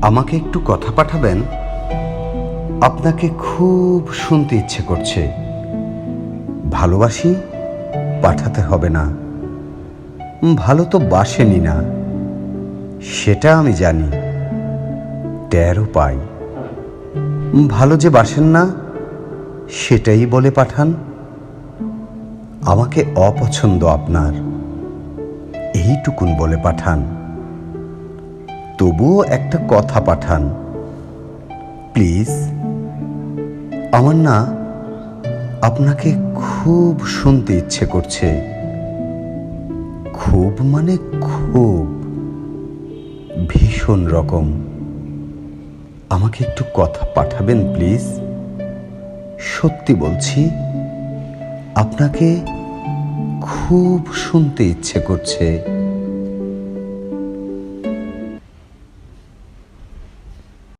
আমাকে একটু কথা পাঠাবেন? আপনাকে খুব শুনতে ইচ্ছে করছে। ভালোবাসি পাঠাতে হবে না। ভালো তো বাসেনি না, সেটা আমি জানি, টেরও পাই। ভালো যে বাসেন না সেটাই বলে পাঠান। আমাকে অপছন্দ আপনার, এইটুকুন বলে পাঠান। তবুও একটা কথা পাঠান প্লিজ। আমার না আপনাকে খুব শুনতে ইচ্ছে করছে। খুব মানে খুব, ভীষণ রকম। আমাকে একটু কথা পাঠাবেন প্লিজ। সত্যি বলছি, আপনাকে খুব শুনতে ইচ্ছে করছে।